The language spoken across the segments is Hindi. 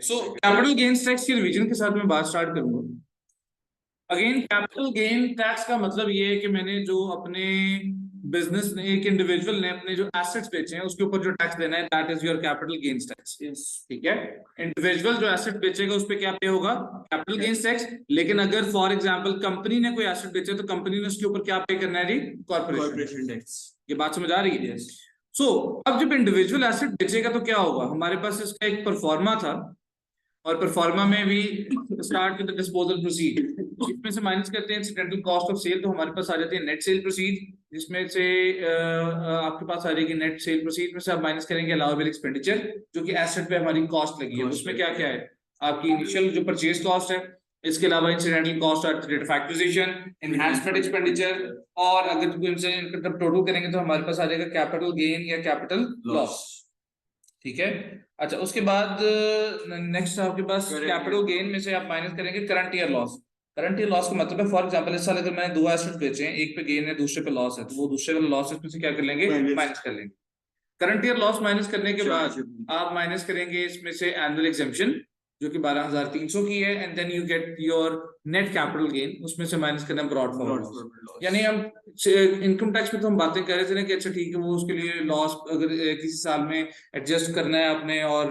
सो कैपिटल गेन्स टैक्स की रिवीजन के साथ मैं बात स्टार्ट करूंगा। अगेन कैपिटल गेन टैक्स का मतलब ये है कि मैंने जो अपने बिजनेस ने, एक इंडिविजुअल ने अपने जो एसेट्स बेचे हैं उसके ऊपर जो टैक्स देना है, that is your capital gains tax. ठीक है, इंडिविजुअल जो एसेट बेचेगा उस पर क्या पे होगा, कैपिटल गेन्स टैक्स। लेकिन अगर फॉर एग्जांपल कंपनी ने कोई एसेट बेचे तो कंपनी ने उसके ऊपर क्या पे करना है जी, कॉर्पोरेशन टैक्स। ये बात समझ आ रही है? सो अब जब इंडिविजुअल एसेट बेचेगा तो क्या होगा, हमारे पास इसका एक परफॉर्मा था और परफॉर्मा में भी start with the disposal proceed, इसमें से माइनस करते हैं इंसिडेंटल कॉस्ट ऑफ सेल, तो हमारे पास आ जाती है नेट सेल प्रोसीड, जिसमें से आपके पास आ जाएगी नेट सेल प्रोसीड में से आप माइनस करेंगे अलाउएबल एक्सपेंडिचर, जो कि एसेट पे हमारी कॉस्ट लगी है। उसमें क्या क्या है, आपकी इनिशियल जो परचेज कॉस्ट है, इसके अलावा incidental cost at rate of acquisition, enhancement expenditure, और अगर टोटल करेंगे तो हमारे पास आ जाएगा कैपिटल गेन या कैपिटल लॉस। ठीक है, अच्छा उसके बाद नेक्स्ट आपके पास कैपिटल गेन में से आप माइनस करेंगे current year loss. Current year loss का मतलब है, फॉर एग्जांपल इस साल अगर मैंने दो एसेट्स बेचे हैं, एक पे गेन है दूसरे पे लॉस है, तो वो दूसरे वाले लॉस में से क्या कर लेंगे, माइनस कर लेंगे। करंट ईयर लॉस माइनस करने के बाद आप माइनस करेंगे इसमें से एनुअल एग्जेम्पशन जो कि 12,300 की है, and then you get your net capital gain, उसमें से माइनस करना ब्रॉड फॉरवर्ड लॉस। यानी हम इनकम टैक्स में तो हम बातें कर रहे थे ना कि अच्छा ठीक है, वो उसके लिए लॉस अगर किसी साल में एडजस्ट करना है आपने, और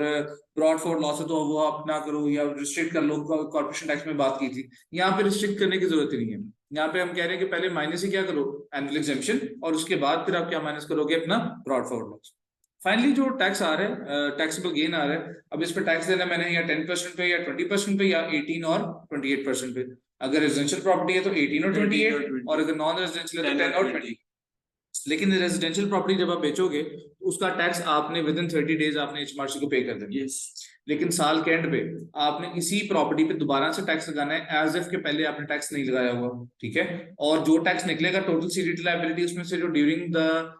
ब्रॉड फॉरवर्ड लॉस है तो वो आप ना करो या रिस्ट्रिक्ट कर लो, कॉर्पोरेशन टैक्स में बात की थी। यहाँ पे रिस्ट्रिक्ट करने की जरूरत नहीं है, यहाँ पे हम कह रहे हैं कि पहले माइनस ही क्या करो, एनुअल एग्जेम्पशन, और उसके बाद फिर आप क्या माइनस करोगे, अपना ब्रॉड फॉरवर्ड लॉस। फाइनली जो टैक्स आ रहा है, टैक्सेबल गेन आ रहा है, अब इस पर टैक्स देना मैंने या 10% पे या 20% पे या 18 और 28% पे। अगर रेजिडेंशियल प्रॉपर्टी है तो 18 और 28, और अगर नॉन रेजिडेंशियल है तो 10 और 20। लेकिन रेजिडेंशियल प्रॉपर्टी जब आप बेचोगे तो उसका टैक्स आपने विद इन 30 डेज आपने HMRC को पे कर देना। लेकिन साल के एंड पे आपने इसी प्रॉपर्टी पे दोबारा से टैक्स लगाना है, एज इफ के पहले आपने टैक्स नहीं लगाया हुआ। ठीक है, और जो टैक्स निकलेगा टोटल सीडीटी लायबिलिटी, उसमें से जो ड्यूरिंग द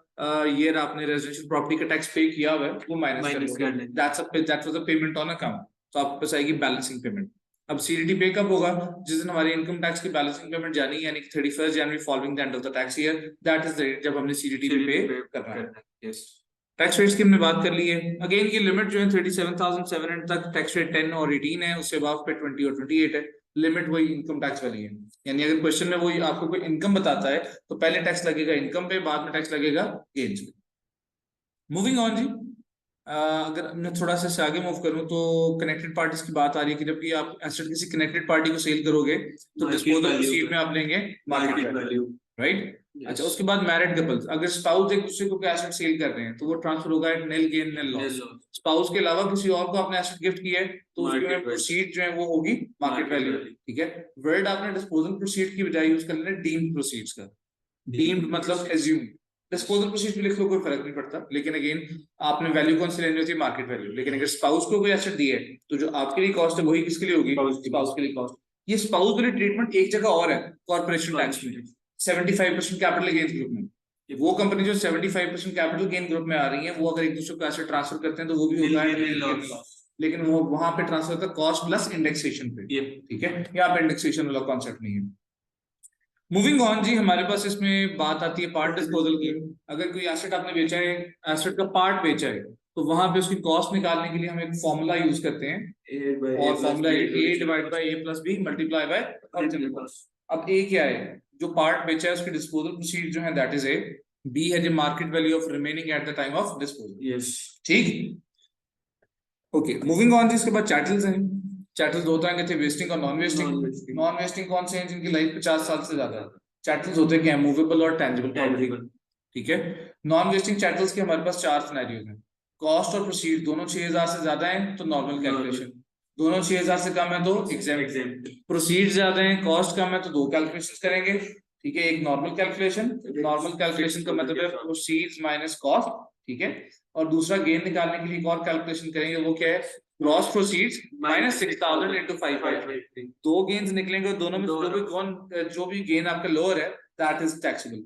ईयर आपने रेजिडेंशियल प्रॉपर्टी का टैक्स पे किया हुआ है वो माइनस कर लो। That was a payment on account, तो आपके पास आएगी बैलेंसिंग पेमेंट। अब सीडीटी पे कब होगा, जिस दिन हमारी इनकम टैक्स की बैलेंसिंग पेमेंट जानी है, यानी कि 31 January following the end of the tax year, that is the date जब हमने सीडीटी पे करना है। यस, टैक्स रेट्स की हमने बात कर ली है। अगेन की लिमिट जो है 37,700 तक टैक्स रेट 10 और 18 है, उससे अबव पे 20 और 28 है। लिमिट वही इनकम टैक्स वाली है, यानी अगर क्वेश्चन में वही आपको कोई इनकम बताता है तो पहले टैक्स लगेगा इनकम पे, बाद में टैक्स लगेगा गेन्स पे। मूविंग ऑन जी, अगर मैं थोड़ा सा आगे मूव करूं तो कनेक्टेड पार्टीज की बात आ रही है कि जब भी आप एसेट किसी कनेक्टेड पार्टी को सेल करोगे तो डिस्पोजल प्रोसीड में आप लेंगे मार्केट वैल्यू, राइट। अच्छा, उसके बाद मैरिड कपल्स, अगर स्पाउस एक दूसरे को एसेट सेल कर रहे हैं तो वो ट्रांसफर होगा एट निल गेन निल लॉस। स्पाउस के अलावा किसी और को आपने एसेट गिफ्ट किया है तो उसके प्रोसीड जो है वो होगी मार्केट वैल्यू। ठीक है, वर्ड आपने डिस्पोजल प्रोसीड की बजाय यूज कर लेना डीम्ड प्रोसीड्स का। डीम्ड मतलब एज्यूम, डिस्पोजल प्रोसीड में लिख लो कोई फर्क नहीं पड़ता, लेकिन अगेन आपने वैल्यू कौन सी लेनी होती है, मार्केट वैल्यू। लेकिन अगर स्पाउस को कोई एसेट दिया है तो जो आपके लिए कॉस्ट है वही किसके लिए होगी, स्पाउस के लिए कॉस्ट। ये स्पाउस वाली ट्रीटमेंट एक जगह और है कॉर्पोरेशन टैक्स में, 75% कैपिटल गेन ग्रुप में। वो कंपनी जो 75% कैपिटल गेन ग्रुप में आ रही है, वो अगर एक दूसरे को एसेट ट्रांसफर करते हैं तो वो भी होगा है, लेकिन वो वहां पे ट्रांसफर होता है कॉस्ट प्लस इंडेक्सेशन पे। ठीक है, यहाँ पे इंडेक्सेशन वाला कॉन्सेप्ट नहीं है। मूविंग ऑन जी, हमारे पास इसमें बात आती है पार्ट डिस्पोजल की। अगर कोई एसेट आपने बेचा है, एसेट का पार्ट बेचा है, तो वहां पे उसकी कॉस्ट निकालने के लिए हम एक फॉर्मूला यूज करते हैं, और formula A divide by A plus B multiply by original cost. अब A क्या है, जो पार्ट बेचा है उसकी डिस्पोजल प्रोसीड जो है दैट इज A, B है जो market value of remaining at the time of disposal. Yes, ठीक, ओके। मूविंग ऑन जी, इसके बाद चैटल्स हैं। चैटल्स दो तरह के थे, वेस्टिंग और नॉन वेस्टिंग। नॉन वेस्टिंग कौन से हैं, जिनकी लाइफ 50 साल से ज्यादा है। चैटल्स होते हैं क्या, मूवेबल और टेंजिबल प्रॉपर्टी। ठीक है, नॉन वेस्टिंग चैटल्स के हमारे पास 4 सिनेरियोज हैं। कॉस्ट और प्रोसीड दोनों 6000 से ज्यादा है तो नॉर्मल कैलकुलेशन, दोनों 6000 से कम है तो एग्जेम्प्ट, प्रोसीड ज्यादा है कॉस्ट कम है तो दो कैलकुलेशन करेंगे। ठीक है, एक नॉर्मल कैलकुलेशन, नॉर्मल कैलकुलेशन का मतलब है प्रोसीड्स माइनस कॉस्ट। ठीक है, और दूसरा गेन निकालने के लिए एक और कैलकुलेशन करेंगे, वो क्या है, ग्रॉस प्रोसीड्स माइनस 6000 इनटू 553। दो गेन्स निकलेंगे, दोनों में जो भी गेन आपका लोअर है दैट इज टैक्सेबल।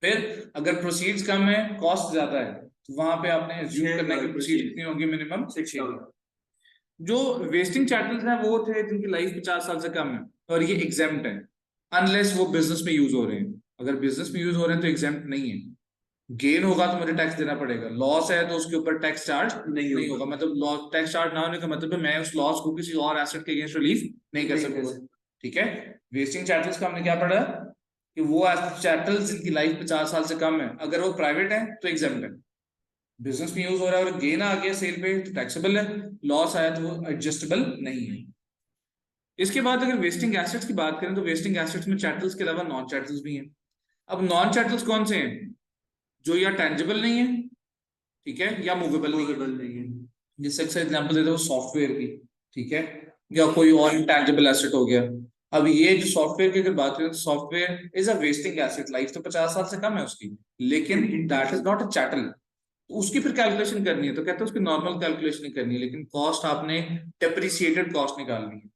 फिर अगर प्रोसीड्स कम है कॉस्ट ज्यादा है तो वहां पे आपने एज्यूम करना है कि प्रोसीड कितनी होगी, मिनिमम 6। जो वेस्टिंग चैटल्स हैं वो थे जिनकी लाइफ 50 साल से कम है, और ये एग्जेम्प्ट है अनलेस वो बिजनेस में यूज हो रहे हैं। अगर बिजनेस में यूज हो रहे हैं तो एग्जेम्प्ट नहीं है। गेन होगा तो मुझे टैक्स देना पड़ेगा, लॉस है तो उसके ऊपर टैक्स चार्ज नहीं होगा। मतलब लॉस टैक्स चार्ज ना होने का मतलब है मैं उस लॉस को किसी और एसेट के अगेंस्ट रिलीफ नहीं कर सकूंगा। ठीक है, वेस्टिंग चैटल्स का हमने क्या पढ़ा कि वो चैटल्स जिनकी लाइफ 50 साल से कम है, अगर वो प्राइवेट है तो एग्जाम्प्ट है, बिजनेस में यूज हो रहा है और गेन आ गया सेल पे तो टैक्सेबल है, लॉस आया तो वो एडजस्टेबल नहीं है। इसके बाद अगर वेस्टिंग एसेट्स की बात करें तो वेस्टिंग एसेट्स में चैटल्स के अलावा नॉन चैटल्स भी हैं। अब नॉन चैटल्स कौन से हैं? जो या टेंजिबल नहीं है, ठीक है, या मूवेबल नहीं है। जिससे अक्सर एग्जांपल देते हो सॉफ्टवेयर की, ठीक है, या कोई और इंटेंजिबल एसेट हो गया। अब ये जो सॉफ्टवेयर की अगर बात करें तो software is a wasting asset, life तो 50 साल से कम है उसकी, लेकिन that is not a chattel. उसकी फिर कैलकुलेशन करनी है तो कहते हैं उसकी नॉर्मल कैलकुलेशन नहीं करनी है, लेकिन कॉस्ट आपने डेप्रिसिएटेड कॉस्ट निकालनी है।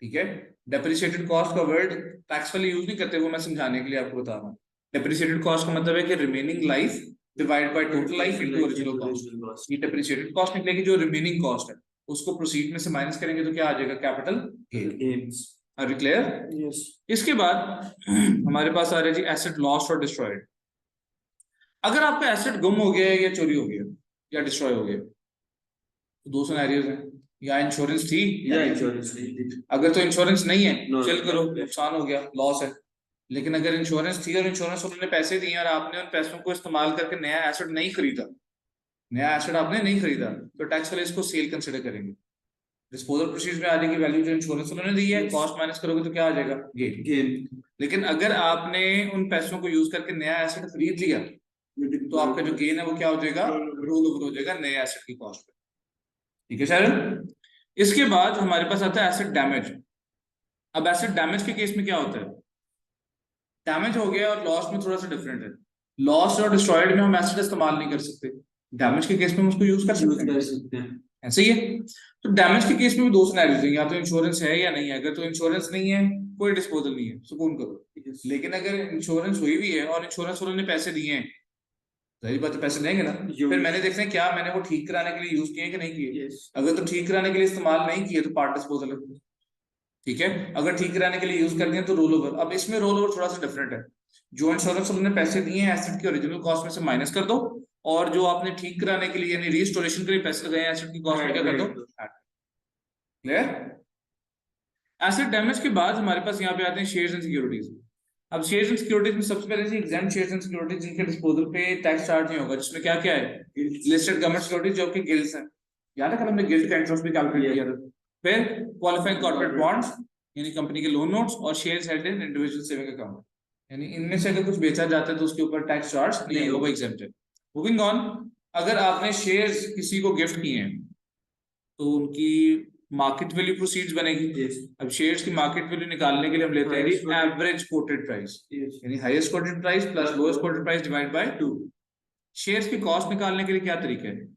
ठीक है, डेप्रिसिएटेड कॉस्ट का वर्ड टैक्स वाले यूज नहीं करते, वो मैं समझाने के लिए आपको बता रहा हूँ। डेप्रिसिएटेड कॉस्ट का मतलब है कि remaining life divide by total life into original cost. ये डेप्रिसिएटेड कॉस्ट निकलेगी, जो रिमेनिंग कॉस्ट है उसको प्रोसीड में से माइनस करेंगे तो क्या आ जाएगा? Capital gains. Are we clear? Yes. इसके बाद हमारे पास आ रहा है जी एसेट लॉस्ट और डिस्ट्रॉयड। अगर आपका एसेट गुम हो गया या चोरी हो गया या डिस्ट्रॉय हो गया तो दो सिनेरियोज हैं, या इंश्योरेंस थी या इंश्योरेंस नहीं थी। अगर तो इंश्योरेंस नहीं है चल करो, नुकसान हो गया, लॉस है। लेकिन अगर इंश्योरेंस थी और इंश्योरेंस उन्होंने पैसे दिए और आपने उन पैसों को इस्तेमाल करके नया एसेट नहीं खरीदा, नया एसेट आपने नहीं खरीदा, तो टैक्स वाले इसको सेल कंसिडर करेंगे। डिस्पोजल प्रोसीड में आ जाएगी वैल्यू जो इंश्योरेंस उन्होंने दी है, कॉस्ट माइनस करोगे तो क्या आ जाएगा? गेन। लेकिन अगर आपने उन पैसों को यूज करके नया एसेट खरीद लिया तो आपका जो गेन है वो क्या हो जाएगा? रोल ओवर हो जाएगा नए एसेट की कॉस्ट पे। ठीक है सर। इसके बाद हमारे पास आता है एसेट डैमेज। अब एसेट डैमेज के केस में क्या होता है? डैमेज हो गया और लॉस में थोड़ा सा डिफरेंट है। लॉस और डिस्ट्रॉयड में हम एसेट इस्तेमाल नहीं कर सकते, डैमेज के केस में हम उसको यूज कर सकते हैं। ऐसे ही है। तो डैमेज के केस में भी दो सिनेरियोज हैं, या तो इंश्योरेंस है या नहीं है। अगर तो इंश्योरेंस नहीं है कोई डिस्पोजल नहीं है, सुकून करो। लेकिन अगर इंश्योरेंस हुई भी है और इंश्योरेंस उन्होंने पैसे दिए हैं, सही बात है, पैसे देंगे ना, फिर मैंने देखना है क्या मैंने वो ठीक कराने के लिए यूज किए कि नहीं किए। अगर तो ठीक कराने के लिए इस्तेमाल नहीं किए तो पार्ट डिस्पोजल है। ठीक है, अगर ठीक कराने के लिए यूज कर दिए तो रोल ओवर। अब इसमें रोल ओवर थोड़ा सा डिफरेंट है। जो इंश्योरेंस उन्होंने पैसे दिए हैं एसेट की ओरिजिनल कॉस्ट में से माइनस कर दो, और जो आपने ठीक कराने के लिए यानी रिस्टोरेशन के लिए पैसे लगाए एसेट की कॉस्ट में क्या कर दो? क्लियर? एसेट डैमेज के बाद हमारे पास यहाँ पे आते हैं शेयर्स एंड सिक्योरिटीज। अब शेयर्स एंड सिक्योरिटीज में सबसे पहले एग्जाम शेयर्स एंड सिक्योरिटीज जिनके डिस्पोजल पे टैक्स चार्ज नहीं होगा, जिसमें क्या क्या है? लिस्टेड गवर्नमेंट सिक्योरिटीज जो कि गिल्ड्स हैं, याद है कल हमने गिल्ड का इंटरेस्ट भी कैलकुलेट किया था। फिर क्वालिफाइंग कॉर्पोरेट बॉन्ड्स यानी कंपनी के लोन नोट्स, और shares held in individual saving account, यानी इनमें से अगर कुछ बेचा जाता है तो उसके ऊपर टैक्स चार्ज नहीं होगा, एग्जेम्प्ट है। मूविंग ऑन, अगर आपने शेयर्स किसी को गिफ्ट किए हैं तो उनकी मार्केट वैल्यू प्रोसीड्स बनेगी। अब शेयर्स की मार्केट वैल्यू निकालने के लिए हम लेते हैं एवरेज कोटेड प्राइस, यानी highest coated price plus lowest coated price divide by 2। Shares की कॉस्ट निकालने के लिए क्या तरीका है?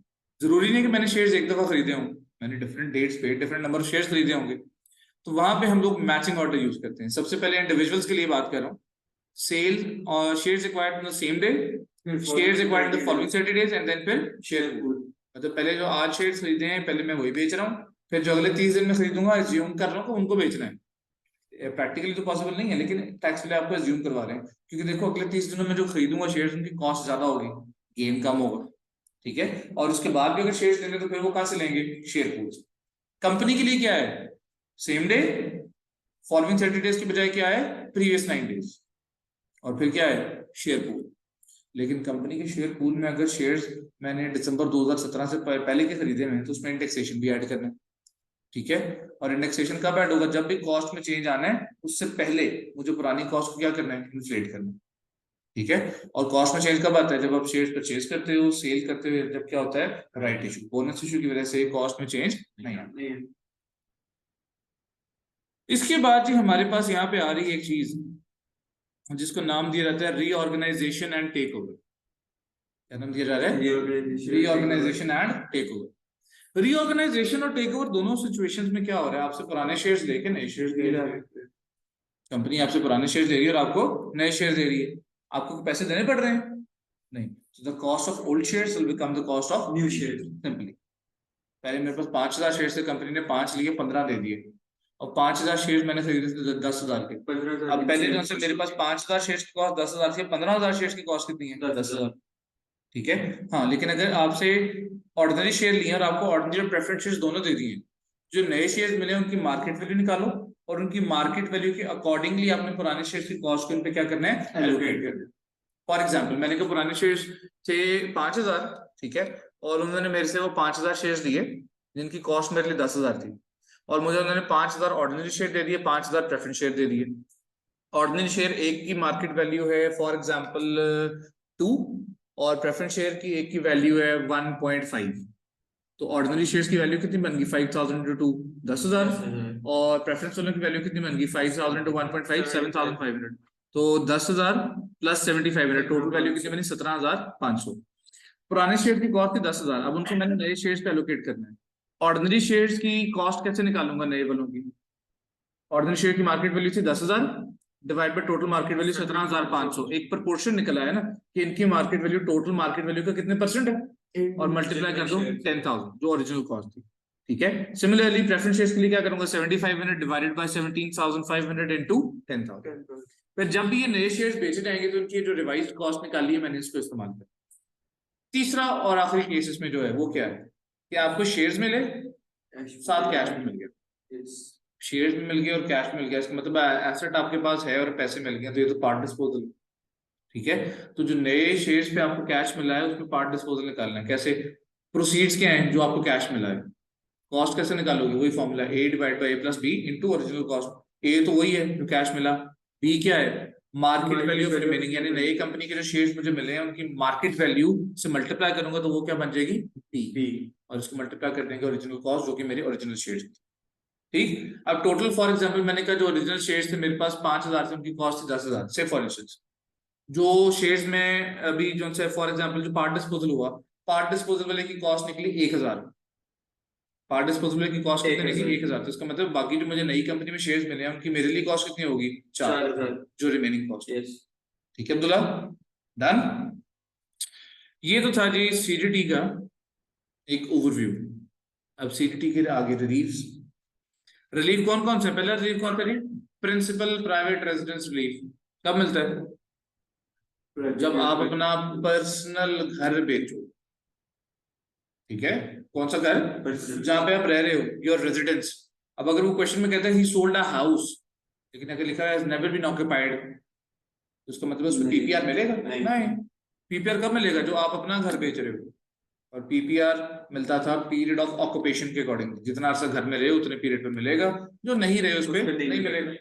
जरूरी नहीं कि मैंने शेयर्स एक दफा खरीदे हों, मैंने डिफरेंट डेट्स पे डिफरेंट नंबर ऑफ शेयर्स खरीदे होंगे, तो वहां पे हम लोग मैचिंग ऑर्डर यूज करते हैं। सबसे पहले इंडिविजुअल्स के लिए बात कर रहा हूँ, सेल और shares acquired on the same day, shares acquired the following 30 days, and then फिर शेयर पूल। मतलब पहले जो आज शेयर्स खरीदे हैं पहले मैं वही बेच रहा हूँ, फिर जो अगले 30 दिन में खरीदूंगा एज्यूम कर रहा हूँ उनको बेचना है। प्रैक्टिकली तो पॉसिबल नहीं है, लेकिन टैक्स वाले आपको एज्यूम करवा रहे हैं, क्योंकि देखो अगले 30 दिनों में जो खरीदूंगा शेयर्स उनकी कॉस्ट ज्यादा होगी, गेन कम होगा। ठीक है, और उसके बाद भी अगर शेयर्स लेंगे तो फिर वो कहां से लेंगे? Share pool. कंपनी के लिए क्या है? सेम डे, फॉलोइंग 30 डेज की बजाय क्या है? प्रीवियस 9 डेज, और फिर क्या है? Share pool. लेकिन कंपनी के शेयर पूल में अगर शेयर्स मैंने दिसंबर 2017 से पहले के खरीदे हैं तो उसमें इंडेक्सेशन भी ऐड करना है। ठीक है, और इंडेक्सेशन कब ऐड होगा? जब भी कॉस्ट में चेंज आना है उससे पहले मुझे पुरानी कॉस्ट को क्या करना है? इन्फ्लेट करना है। ठीक है, और कॉस्ट में चेंज कब आता है? जब आप शेयर्स परचेज करते हो, सेल करते हो, जब क्या होता है? राइट इशू, बोनस इशू की वजह से कॉस्ट में चेंज नहीं आता है। इसके बाद जी हमारे पास यहाँ पे आ रही है एक चीज जिसको नाम दिया जाता है रीऑर्गेनाइजेशन एंड टेक ओवर। क्या नाम दिया जा रहा है? Reorganisation and takeover. Reorganisation और टेक ओवर दोनों सिचुएशंस में क्या हो रहा है? आपसे पुराने शेयर्स लेके नए शेयर्स दे रहा है। कंपनी आपसे पुराने शेयर्स दे रही है और आपको नए शेयर्स दे रही है। आपको पैसे देने पड़ रहे हैं? नहीं। So the cost of old shares will become the cost of new shares simply। पहले मेरे पास 5000 शेयर से कंपनी ने 5 लिए 15 दे दिए, और 5000 शेयर मैंने खरीदे थे 10,000 के। अब पहले जो से मेरे पास 5000 शेयर की कॉस्ट 10,000 थी, 15,000 शेयर की कॉस्ट कितनी है? 10,000। ठीक है। हाँ, लेकिन अगर आपसे ऑर्डिनरी शेयर लिए और आपको ऑर्डिनरी और प्रेफरेंस शेयर दोनों दे दिए, जो नए शेयर मिले उनकी मार्केट वैल्यू निकालो और उनकी मार्केट वैल्यू के अकॉर्डिंगली आपने पुराने शेयर की कॉस्ट को उन पे क्या करना है, एलोकेट करना है। फॉर एग्जाम्पल मैंने कहा पुराने शेयर्स थे 5,000, ठीक है, और उन्होंने मेरे से वो 5,000 शेयर्स दिए जिनकी कॉस्ट मेरे लिए 10,000 थी, और मुझे उन्होंने 5,000 ऑर्डिनरी शेयर दे दिए, 5,000 प्रेफरेंस शेयर दे दिए। ऑर्डिनरी शेयर एक की मार्केट वैल्यू है फॉर एग्जाम्पल 2 और प्रेफरेंस शेयर की एक की वैल्यू है 1.5। तो ऑर्डिनरी शेयर्स की वैल्यू कितनी बन गई 5,000 इंटू 2 10,000, और प्रेफरेंस वालों की वैल्यू कितनी बन गई 5,000 इंटू 1.5 7,500। तो 10,000 प्लस 7,500 टोटल वैल्यू कितनी बनी 17,500। पुराने शेयर की कॉस्ट थी 10,000, अब उनको मैंने नए शेयर्स पे एलोकेट करना है। ऑर्डिनरी शेयर्स की कॉस्ट कैसे निकालूंगा नए वालों की? ऑर्डिनरी शेयर की मार्केट वैल्यू थी 10,000 divide by total market value 17,500, एक प्रोपोर्शन निकला है ना कि इनकी market value total market value का कितने परसेंट है, और मल्टीप्लाई कर दो 10,000 जो ओरिजिनल कॉस्ट थी। ठीक है, सिमिलरली प्रेफरेंस शेयर्स के लिए क्या करूंगा 7,500 डिवाइडेड बाय 17,500 इनटू 10,000। फिर जब भी ये नए शेयर्स बेचे जाएंगे तो उनकी जो रिवाइज्ड कॉस्ट निकाली है मैंने इसको इस्तेमाल किया। तीसरा और आखिरी केस इसमें जो है वो क्या है कि आपको शेयर्स मिले साथ कैश भी मिल गया, शेयर्स भी मिल गए और कैश मिल गया, इसका मतलब एसेट आपके पास है और पैसे मिल गए, तो ये तो पार्ट डिस्पोजल। ठीक है, तो जो नए शेयर्स पे आपको कैश मिला है उसमें पार्ट डिस्पोजल निकालना है। कैसे? प्रोसीड्स क्या है जो आपको कैश मिला है, कॉस्ट कैसे निकालोगे? वही formula a divide by a plus b into original cost. A तो वही है जो कैश मिला, बी क्या है मार्केट वैल्यू ऑफ रिमेनिंग, यानी नई कंपनी के जो शेयर्स मुझे मिले हैं उनकी मार्केट वैल्यू से मल्टीप्लाई करूंगा तो वो क्या बन जाएगी बी, और इसको मल्टीप्लाई कर देंगे ओरिजिनल कॉस्ट जो कि मेरे ओरिजिनल शेयर्स थी। ठीक, अब टोटल फॉर एग्जांपल मैंने कहा जो ओरिजिनल शेयर्स थे मेरे पास 5,000 से उनकी कॉस्ट थी 10,000 से फॉर इंस्टेंस। जो शेयर्स में अभी जो से फॉर एग्जांपल जो पार्ट डिस्पोजल हुआ, पार्ट डिस्पोजल वाले की कॉस्ट निकली 1,000, पार्ट डिस्पोजल की कॉस्ट कितनी निकली 1,000, तो इसका मतलब बाकी जो मुझे नई कंपनी में शेयर्स मिले हैं उनकी मेरे लिए कॉस्ट कितनी होगी 4,000 जो रिमेनिंग कॉस्ट। ठीक है अब्दुल्ला, डन। ये तो था जी सीडीटी का एक ओवरव्यू। अब सीडीटी के आगे रिलीव्स, रिलीफ कौन कौन से, पहला रिलीफ कौन करिए प्रिंसिपल प्राइवेट रेजिडेंस रिलीफ कब मिलता है? जब आप अपना पर्सनल घर बेचो। ठीक है, कौन सा घर जहां पे आप रह रहे हो, योर रेजिडेंस। अब अगर वो क्वेश्चन में कहता है ही सोल्ड अ हाउस, लेकिन अगर लिखा है नेवर बीन ऑक्यूपाइड, तो उसका मतलब उसमें पीपीआर मिलेगा नहीं। पीपीआर कब मिलेगा? जो आप अपना घर बेच रहे हो, और पीपीआर मिलता था पीरियड ऑफ ऑक्यूपेशन के अकॉर्डिंग, जितना अर्सा घर में रहे उतने पीरियड पे मिलेगा, जो नहीं रहे उस पर नहीं मिलेगा।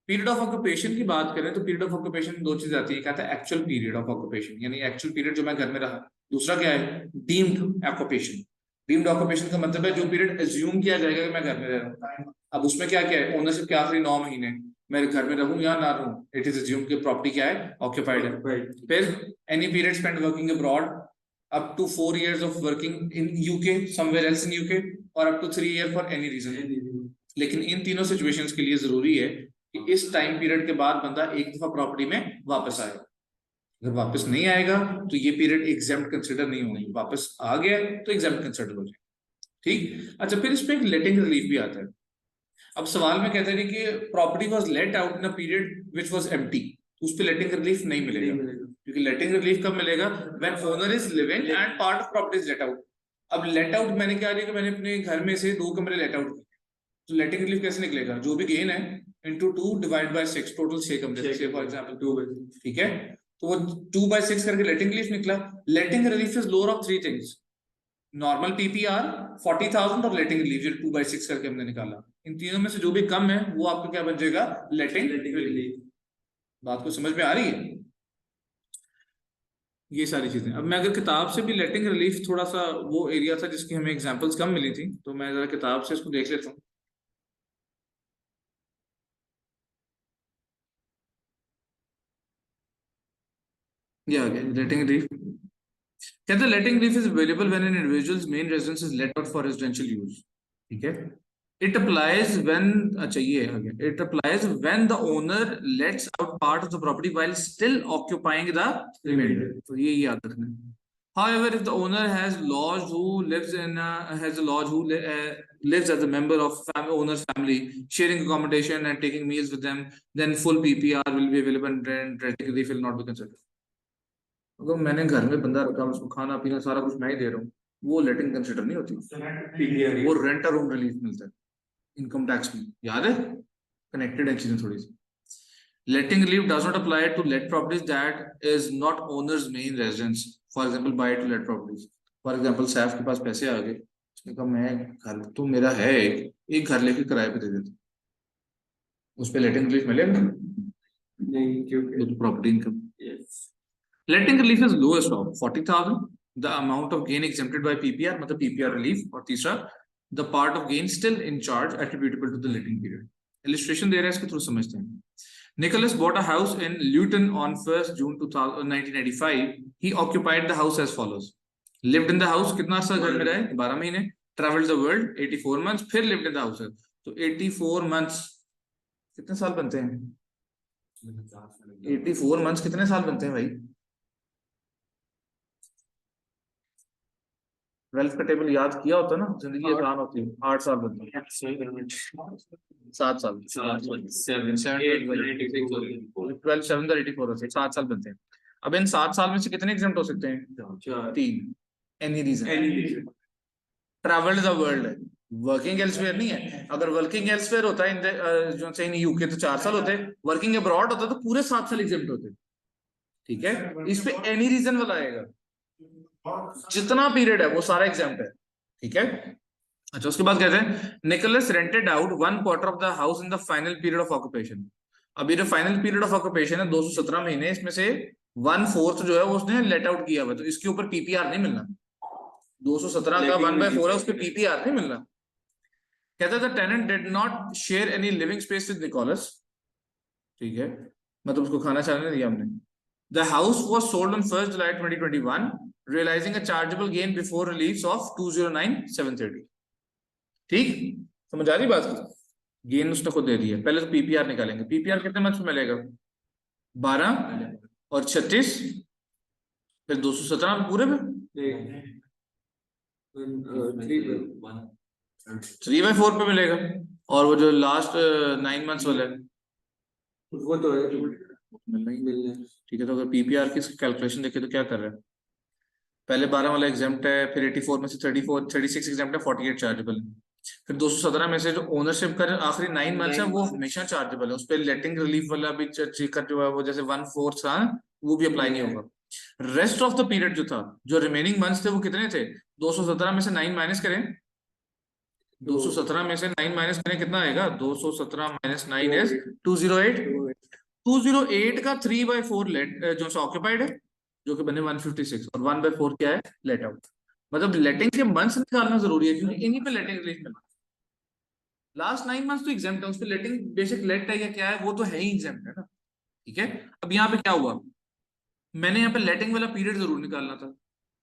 पीरियड ऑफ ऑक्यूपेशन की बात करें तो पीरियड ऑफ ऑक्यूपेशन में दो चीज आती है, कहता है एक्चुअल पीरियड ऑफ ऑक्यूपेशन, यानी एक्चुअल पीरियड जो मैं घर में रहा। दूसरा क्या है डीम्ड ऑक्यूपेशन। डीम्ड ऑक्यूपेशन का मतलब है जो पीरियड एज्यूम किया जाएगा कि मैं घर में रह रहा हूँ। अब उसमें क्या क्या है, ओनरशिप के आखिरी 9 महीने मैं घर में रहूं या ना रहूं, इट इज एज्यूम कि प्रॉपर्टी क्या है ऑक्यूपाइड है। फिर any period spend working abroad up to 4 years of working in UK somewhere else in UK और up to 3 year for any reason। लेकिन इन तीनों सिचुएशंस के लिए जरूरी है कि इस टाइम पीरियड के बाद बंदा एक दफा प्रॉपर्टी में वापस आएगा। अगर वापस नहीं आएगा तो ये पीरियड एग्जाम्प्ट कंसिडर नहीं होंगे, वापस आ गया तो एग्जाम्प्ट कंसिडर हो जाए। ठीक, अच्छा फिर इसमें एक लेटिंग रिलीफ भी आता है। अब सवाल में कहते हैं कि property was let out in a period which was empty, उस पे लेटिंग रिलीफ नहीं मिलेगा, क्योंकि लेटिंग रिलीफ कब मिलेगा when owner is living and part of property is let out. अब लेट आउट मैंने क्या लिया कि मैंने अपने घर में से 2 कमरे लेट आउट किए, तो लेटिंग रिलीफ कैसे निकलेगा? जो भी गेन है इनटू 2 डिवाइड बाय 6, टोटल 6 कमरे से फॉर एग्जांपल 2। ठीक है, तो वो 2/6 करके लेटिंग रिलीफ निकला। Letting relief is lower of 3 things, normal PPR 40,000 और लेटिंग रिलीफ जो 2/6 करके हमने निकाला। इन तीनों में से जो भी कम है वो आपका क्या बन जाएगा लेटिंग रिलीफ। बात को समझ में आ रही है? ये सारी चीजें। अब मैं अगर किताब से भी लेटिंग रिलीफ, थोड़ा सा वो एरिया था जिसकी हमें एग्जांपल्स कम मिली थी, तो मैं जरा किताब से इसको देख लेता हूँ। ये आ गया लेटिंग रिलीफ। कहते हैं letting relief is available when an individual's main residence is let out for residential use. ठीक है, इट अप्लाइज व्हेन, अच्छा ये आ गया, it applies when the owner lets out part of the property while still occupying the remainder. तो ये याद रखना है। However, if the owner has lodged who lives in has a lodge who lives as a member of owner's family, sharing accommodation and taking meals with them, then full PPR will be available and renting relief will not be considered. अगर मैंने घर में बंदा रखा, उसको खाना पीना सारा कुछ मैं ही दे रहा हूँ, वो लेटिंग कंसिडर नहीं होती, वो रेंट रूम रिलीफ मिलता है इनकम टैक्स में, याद है? कनेक्टेड है चीजें थोड़ी सी। Letting relief does not apply to let properties that is not owner's main residence. For example, buy to let properties. For example, Saif के पास पैसे आ गए, उसने कहा मैं घर तो मेरा है, एक घर लेके किराए पे दे देता, उस पे लेटिंग रिलीफ मिलेगा नहीं, क्योंकि तो property income. Letting relief is lowest of 40,000, the amount of gain exempted by PPR, मतलब PPR रिलीफ, और तीसरा the part of gain still in charge attributable to the letting period. Illustration दे रहा है, इसके थ्रू समझते हैं। Nicholas bought a house in Luton on 1st June 1985. He occupied the house as follows. Lived in the house, कितना अर्सा घर में रहे? 12 महीने। Traveled the world 84 months, फिर lived in the house है। तो 84 months कितने साल बनते हैं? 84 months कितने साल बनते हैं भाई? 12 का टेबल याद किया होता ना, जिंदगी आसान होती है। 8 साल बनते हैं, 7 साल, 12 7 84 होते हैं, 7 साल बनते हैं। अब इन 7 साल में से कितने एग्जाम्प्ट हो सकते हैं? 3। Any reason. Travelled the world है, वर्किंग एल्सवेयर नहीं है। अगर वर्किंग एल्सवेयर होता है जो से इन यूके तो 4 साल होते हैं, वर्किंग अब्रॉड होता तो पूरे 7 साल एग्जाम्प्ट होते। ठीक है, इस पे एनी रीजन वाला आएगा, जितना पीरियड है वो सारा एग्जाम्प्ट है। ठीक है, अच्छा उसके बाद कहते हैं Nicholas rented out 1/4 of the house in the final period of occupation. अब ये जो फाइनल पीरियड ऑफ ऑक्यूपेशन है 217 महीने, इसमें से 1/4 जो है वो उसने लेट आउट किया हुआ, तो इसके ऊपर पीपीआर नहीं मिलना। 217 का 1/4 है, उस पर पीपीआर नहीं मिलना। कहता है the tenant did not share any living space with Nicholas. ठीक है, मतलब उसको खाना चाहने नहीं दिया हमने। The house was sold on 1st July 2021, realizing a chargeable gain before release of 209,730. ठीक, समझ आ रही बात की? गेन उसने खुद दे दिया। पहले तो पीपीआर निकालेंगे। पीपीआर कितने मंथ में मिलेगा? 12 और 36, फिर 217 पूरे में 3/4 पे मिलेगा। और वो जो लास्ट 9 मंथ्स वाला है वो तो मिलना ही मिलना है। ठीक है, तो अगर पीपीआर की कैलकुलेशन देखें तो क्या कर रहा है? पहले 12 वाला एग्जाम्प्ट है, फिर 84 में से 36 एग्जाम्प्ट है, 48 चार्जेबल है। फिर 217 में से जो ओनरशिप का आखिरी 9 मंथ्स है वो हमेशा चार्जेबल है, उस पर लेटिंग रिलीफ वाला भी चेक जो है वो जैसे 1/4 था वो भी अप्लाई नहीं होगा। रेस्ट ऑफ द पीरियड जो था, जो रिमेनिंग मंथ्स थे वो कितने थे? 217 में से 9 माइनस करें, 217 में से 9 माइनस करें, कितना आएगा? 217 माइनस 9 इज 208। 208 का 3/4 लेट जो ऑक्यूपाइड है, जो कि बने 156, और 1/4 क्या है? Let out. मतलब लेटिंग के मंथ्स निकालना जरूरी है, क्योंकि इन्हीं पे लेटिंग रिलीफ मिलना। लास्ट 9 मंथ्स तो एग्जाम्प्ट है, उस पे लेटिंग बेसिक लेट है या क्या है वो तो है ही एग्जाम्प्ट है ना। ठीक है, अब यहाँ पे क्या हुआ, मैंने यहाँ पे लेटिंग वाला पीरियड जरूर निकालना था।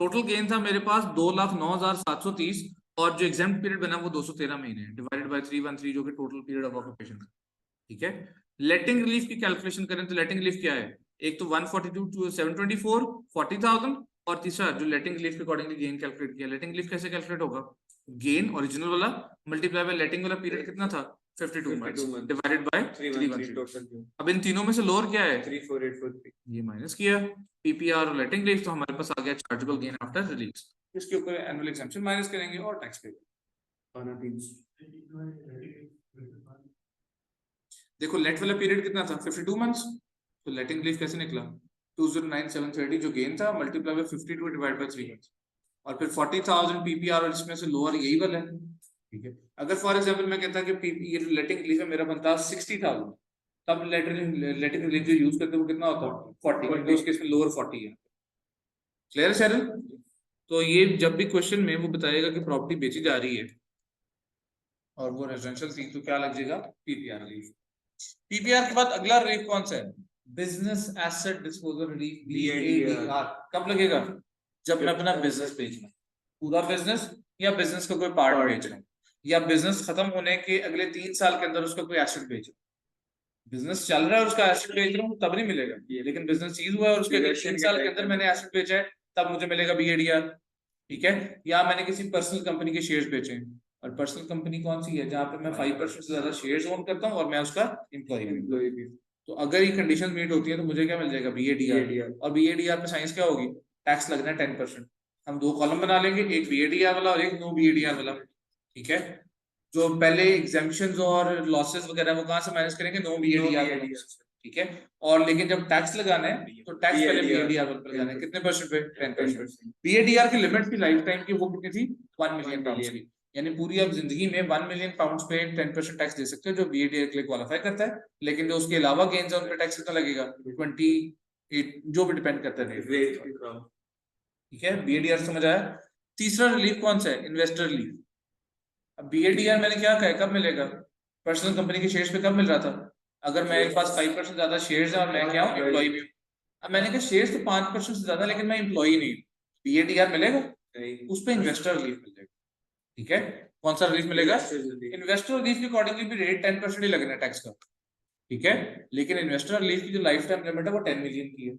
टोटल गेन था मेरे पास 2,09,730, और जो एग्जाम्प्ट पीरियड बना वो 213 महीने डिवाइडेड बाय 313, जो कि टोटल पीरियड ऑफ ऑक्यूपेशन था। ठीक है, लेटिंग रिलीफ की कैलकुलेशन करें तो लेटिंग रिलीफ क्या है? एक तो 142 to 724, 40,000, और तीसरा जो लेटिंग रिलीफ के अकॉर्डिंगली गेन कैलकुलेट किया। लेटिंग रिलीफ कैसे कैलकुलेट होगा? गेन ओरिजिनल वाला मल्टीप्लाई बाय लेटिंग वाला पीरियड कितना था? 52 मंथ्स डिवाइडेड बाय 313। अब इन तीनों में से लोअर क्या है? 34843, ये माइनस किया पीपीआर और लेटिंग रिलीफ, तो हमारे पास आ गया चार्जेबल गेन आफ्टर रिलीज। इसके ऊपर एनुअल एग्जम्पशन माइनस करेंगे और टैक्स पे। देखो लेट वाला पीरियड कितना था? 52 मंथ्स, तो लेटिंग रिलीफ कैसे निकला? 209,730 जो गेन था multiply by 52 divide by 3 months, और फिर 40,000 पीपीआर, और इसमें से लोअर यही वाला है। ठीक है, अगर फॉर एग्जांपल मैं कहता कि ये लेटिंग रिलीफ है मेरा बनता 60,000, तब लेटिंग रिलीफ जो यूज करते वो कितना होता? 40, तो उसके इसमें लोअर 40 है। क्लियर है शेरल? तो ये जब भी क्वेश्चन में वो बताएगा कि प्रॉपर्टी बेची जा रही है और वो रेजिडेंशियल थी, तो क्या लग जाएगा? PPR relief. पीपीआर के बाद अगला रिलीफ कौन सा है? Business asset disposal relief, BADR. कब लगेगा? जब मैं अपना बिजनेस बेच रहा हूं, पूरा बिजनेस या बिजनेस का कोई पार्ट बेच रहा हूं, या बिजनेस खत्म होने के अगले 3 साल के अंदर उसका कोई एसेट बेच रहा हूं। बिजनेस चल रहा है और उसका एसेट बेच रहा हूं तब नहीं मिलेगा, लेकिन बिजनेस चीज हुआ है और उसके 3 साल के अंदर मैंने एसेट बेचा है तब मुझे मिलेगा बीएडीआर। ठीक है, या मैंने किसी पर्सनल कंपनी के शेयर्स बेचे हैं, और पर्सनल कंपनी कौन सी है? जहां पे मैं 5% से ज्यादा शेयर्स ओन करता हूं और मैं उसका एम्प्लॉय भी। तो अगर ये कंडीशन मीट होती है तो मुझे क्या मिल जाएगा, BADR। और BADR पे साइंस क्या होगी, टैक्स लगना है 10%। हम दो कॉलम बना लेंगे, एक BADR वाला और एक नो BADR वाला, ठीक है। जो पहले एग्जाम्पशंस और लॉसेस वगैरह वो कहाँ से मैनेज करेंगे, नो BADR, ठीक है। और लेकिन जब टैक्स लगाना है तो टैक्स पहले BADR पर लगाना है, कितने परसेंट पे, 10%। BADR की लिमिट थी लाइफ टाइम की, वो कितनी थी, 1 मिलियन पाउंड्स की। यानी पूरी आप जिंदगी में 1 मिलियन पाउंड्स पे 10% टैक्स दे सकते हो, जो BADR के लिए क्वालिफाई करता है। लेकिन जो उसके अलावा गेन्स है उन पे टैक्स कितना लगेगा, 28, जो भी डिपेंड करता है, ठीक है। BADR समझ आया। तीसरा रिलीफ कौन सा है, इन्वेस्टर रिलीफ। अब BADR मैंने क्या कहा, कब मिलेगा, पर्सनल कंपनी के शेयर्स पे कब मिल रहा था, अगर मेरे पास 5% ज्यादा शेयर्स है और मैं क्या हूँ, एम्प्लॉय भी हूँ। अब मैंने कहा शेयर्स तो 5% से ज्यादा, लेकिन मैं एम्प्लॉय नहीं हूँ, BADR मिलेगा, उस पर इन्वेस्टर रिलीफ मिलेगा, ठीक है। कौन सा रिलीफ मिलेगा, इन्वेस्टर रिलीफ के अकॉर्डिंगली भी रेट 10% ही लगना है टैक्स का, ठीक है। लेकिन इन्वेस्टर रिलीफ की जो लाइफ टाइम लिमिट है वो 10 मिलियन की है।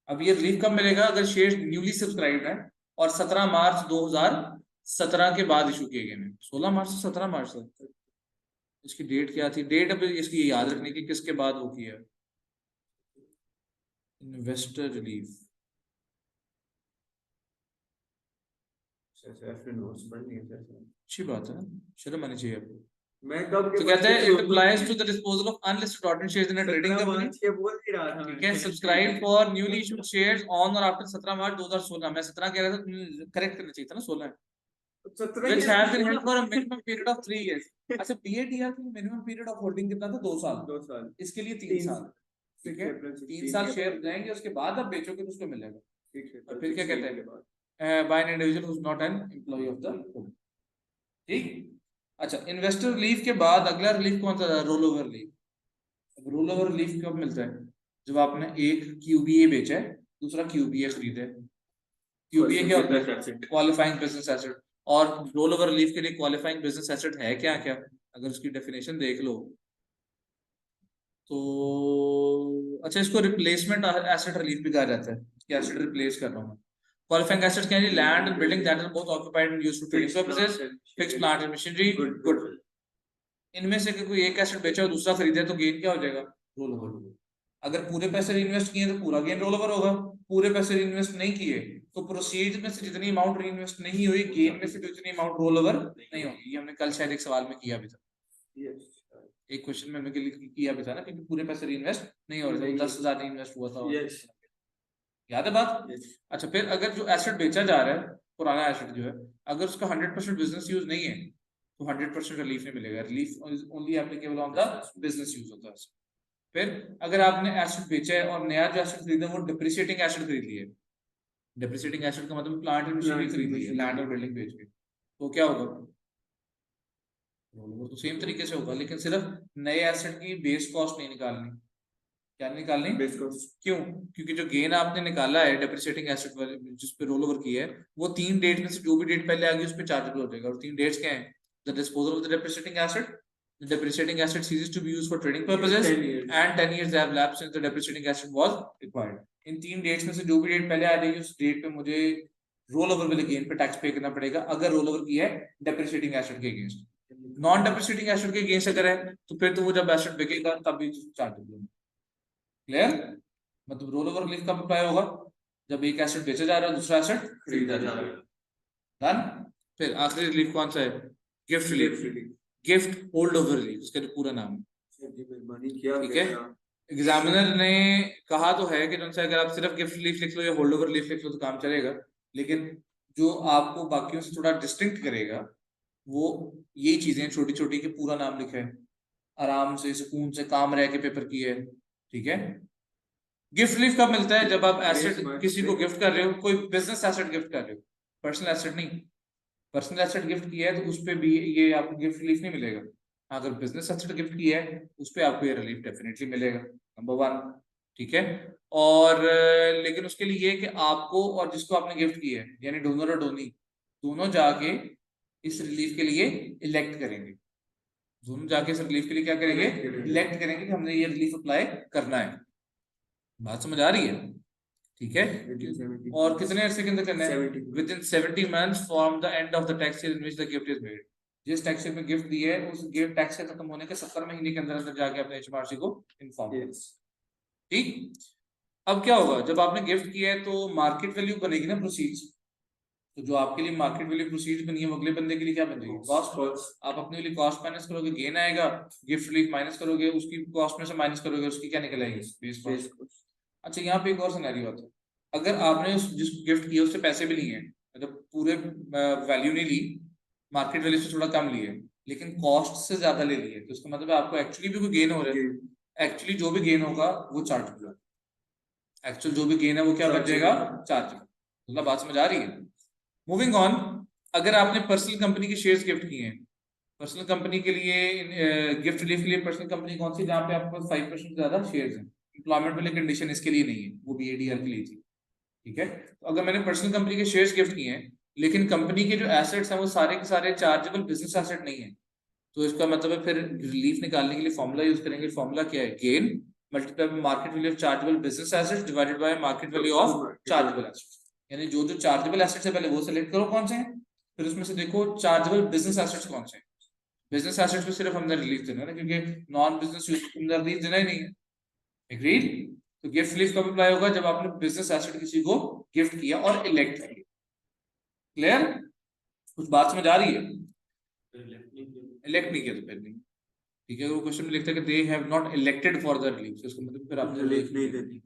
अब ये रिलीफ कब मिलेगा, अगर शेयर न्यूली सब्सक्राइब्ड है और 17 मार्च 2017 के बाद इशू किए गए हैं। 16 मार्च से 17 मार्च तक इसकी डेट क्या थी, डेट अब इसकी याद रखने की, किसके बाद वो किया, इन्वेस्टर रिलीफ। अच्छी बात है ना, शर्म आनी चाहिए आपको। मैं कब तो कहते हैं it applies to the disposal of unlisted ordinary shares in a trading company, बोल ही रहा था, ठीक है। Subscribe for newly issued shares on और आफ्टर 17 मार्च 2016। मैं 17 कह रहा था, करेक्ट करना चाहिए था ना, 16 है। Which has been held for a minimum period of 3 years। अच्छा, BADR की मिनिमम पीरियड ऑफ होल्डिंग कितना था, 2 साल। 2 साल, इसके लिए 3 साल, ठीक है। 3 साल शेयर जाएंगे, उसके बाद आप बेचोगे तो उसको मिलेगा, ठीक है। और फिर क्या कहते हैं, by an individual who is not an employ of the firm, ठीक। अच्छा, इन्वेस्टर रिलीफ के बाद अगला रिलीफ कौन सा, roll over relief. Roll over relief कब मिलता है, जब आपने एक QBA बेचा है, दूसरा QBA खरीदा है। QBA क्या होता है, क्वालिफाइंग बिजनेस एसेट। और रोल ओवर रिलीफ के लिए क्वालिफाइंग बिजनेस एसेट है क्या क्या, अगर उसकी डेफिनेशन देख लो तो, अच्छा, इसको रिप्लेसमेंट एसेट रिलीफ भी कहा जाता है, कि एसेट रिप्लेस कर रहा हूं। क्वालिफाइंग एसेट्स क्या है, land and building that are both occupied and used for trading purposes, fixed plant and machinery, good. इनमें से कोई एक एसेट बेचा और दूसरा खरीदा तो गेन क्या हो जाएगा, रोल ओवर। अगर पूरे पैसे इन्वेस्ट किए तो पूरा गेन रोल ओवर होगा, पूरे पैसे इन्वेस्ट नहीं किए तो प्रोसीड में से जितनी अमाउंट री इन्वेस्ट नहीं हुई, गेन में से जितनी अमाउंट रोल ओवर नहीं होगी। ये हमने कल शायद एक सवाल में किया भी था, एक क्वेश्चन में हमने किया भी था ना, क्योंकि पूरे पैसे इन्वेस्ट नहीं हो रहे थे, 10,000 इन्वेस्ट हुआ था, याद है बात। अच्छा, फिर अगर जो एसेट बेचा जा रहा है, पुराना एसेट जो है, अगर उसका 100% बिजनेस यूज नहीं है तो 100% रिलीफ नहीं मिलेगा, relief only applicable on the business use होता है। फिर अगर आपने एसेट बेचा है और नया जो एसेट खरीदा वो डिप्रिसिएटिंग एसेट खरीद लिया है, डिप्रिसिएटिंग एसेट का मतलब प्लांट एंड मशीनरी खरीद ली है, लैंड और बिल्डिंग बेच के, तो क्या होगा, वो तो सेम तरीके से होगा, लेकिन सिर्फ नए एसेट की बेस कॉस्ट नहीं निकालनी। क्या निकालनी, बेस कॉस्ट। क्यों, क्योंकि जो गेन आपने निकाला है डिप्रिसिएटिंग एसेट वाले जिस पे रोल ओवर किया है, वो 3 डेट में से जो भी डेट पहले आ गई उस पे चार्जेबल हो जाएगा। और 3 डेट्स क्या हैं, the disposal of the depreciating asset, the depreciating asset ceases to be used for trading purposes, and 10 years have lapsed since the depreciating asset was acquired। इन 3 डेट्स में से जो भी डेट पहले आ जाएगी उस डेट पे मुझे रोल ओवर वाले गेन पे टैक्स पे करना पड़ेगा, अगर रोल ओवर किया है डिप्रिसिएटिंग एसेट के अगेंस्ट। नॉन डिप्रिसिएटिंग एसेट के अगेंस्ट अगर है तो फिर तो वो जब एसेट बिकेगा तब भी चार्जेबल होगा। क्लियर, मतलब रोल ओवर रिलीफ कब अप्लाई होगा, जब एक एसेट बेचा जा रहा है दूसरा एसेट खरीदा जा रहा है। डन। फिर आखिरी रिलीफ कौन सा है, gift relief, gift hold over relief, उसका जो पूरा नाम है, ठीक है। एग्जामिनर ने कहा तो है कि उनसे अगर आप सिर्फ गिफ्ट रिलीफ लिख लो या होल्ड ओवर रिलीफ लिख लो तो काम चलेगा, लेकिन जो आपको बाकियों से थोड़ा डिस्टिंक्ट करेगा वो यही चीजें छोटी छोटी के पूरा नाम लिखा है, आराम से सुकून से काम रह के पेपर की है, ठीक है। गिफ्ट रिलीफ कब मिलता है, जब आप एसेट किसी को गिफ्ट कर रहे हो, कोई बिजनेस एसेट गिफ्ट कर रहे हो, पर्सनल एसेट नहीं। पर्सनल एसेट गिफ्ट किया है तो उस पे भी ये आपको गिफ्ट रिलीफ नहीं मिलेगा। अगर बिजनेस एसेट गिफ्ट किया है उस पे आपको ये रिलीफ डेफिनेटली मिलेगा, नंबर 1, ठीक है। और लेकिन उसके लिए ये कि आपको और जिसको आपने गिफ्ट किया है, यानी डोनर और डोनी, दोनों जाके इस रिलीफ के लिए इलेक्ट करेंगे, दोनों जाके इस रिलीफ के लिए क्या करेंगे, इलेक्ट करेंगे कि हमने ये रिलीफ अप्लाई करना है। बात समझ आ रही है, ठीक है। और कितने अरसे के अंदर करना है, with in 70 months from the end of the tax year in which the gift is made. जिस टैक्स ईयर में गिफ्ट दिया है उस गिफ्ट टैक्स के खत्म होने के 70 महीने के अंदर अंदर जाके अपने HMRC को इन्फॉर्म करें। ठीक। अब क्या होगा, जब आपने गिफ्ट किया है तो मार्केट वैल्यू बनेगी ना प्रोसीड्स, तो जो आपके लिए मार्केट वैल्यू प्रोसीड्स बनी है वो अगले बंदे के लिए क्या बन जाएगी, कॉस्ट। आप अपने लिए कॉस्ट माइनस करोगे, गेन आएगा, गिफ्ट रिलीफ माइनस करोगे, उसकी कॉस्ट में से माइनस करोगे, उसकी क्या निकल आएगी, बेस कॉस्ट। अच्छा, यहाँ पे एक और सिनेरियो आता है, अगर आपने जिसको गिफ्ट किया उससे पैसे भी लिए, मतलब पूरे वैल्यू नहीं ली, मार्केट वैल्यू से थोड़ा कम लिए, लेकिन कॉस्ट से ज्यादा ले लिए, तो इसका मतलब आपको एक्चुअली भी कोई गेन हो रहा है। एक्चुअली जो भी गेन होगा वो चार्जेबल है, एक्चुअल जो भी गेन है वो क्या बच जाएगा, चार्जेबल। मतलब बात समझ आ रही है। मूविंग ऑन, अगर आपने पर्सनल कंपनी के शेयर्स गिफ्ट किए हैं, पर्सनल कंपनी के लिए गिफ्ट रिलीफ के लिए पर्सनल कंपनी कौन सी, जहां पे आपके पास 5% ज्यादा शेयर्स हैं, एम्प्लॉयमेंट वाली कंडीशन इसके लिए नहीं है, वो भी एडीआर के लिए थी। ठीक है, तो अगर मैंने पर्सनल कंपनी के शेयर्स गिफ्ट किए हैं, लेकिन कंपनी के जो एसेट्स हैं वो सारे के सारे चार्जेबल बिजनेस एसेट नहीं है, तो इसका मतलब है फिर रिलीफ निकालने के लिए फॉर्मूला यूज करेंगे। फॉर्मूला क्या है, gain multiply by market value of chargeable business assets divided by market value of chargeable assets. यानी जो जो चार्जेबल एसेट्स है पहले वो सिलेक्ट करो कौन से हैं, फिर उसमें से देखो चार्जेबल बिजनेस एसेट्स कौन से हैं। बिजनेस एसेट्स पे सिर्फ हमने रिलीफ देना है ना, क्योंकि नॉन बिजनेस यूज को हमने रिलीफ देना ही नहीं है। एग्रीड। तो गिफ्ट रिलीफ कब अप्लाई होगा, जब आपने बिजनेस एसेट किसी को गिफ्ट किया और इलेक्ट किया। क्लियर, कुछ बात समझ आ रही है। इलेक्ट नहीं किया तो फिर नहीं। ठीक है, वो क्वेश्चन में लिखता है कि they have not elected for the relief, तो इसका मतलब फिर आपने रिलीफ नहीं देनी।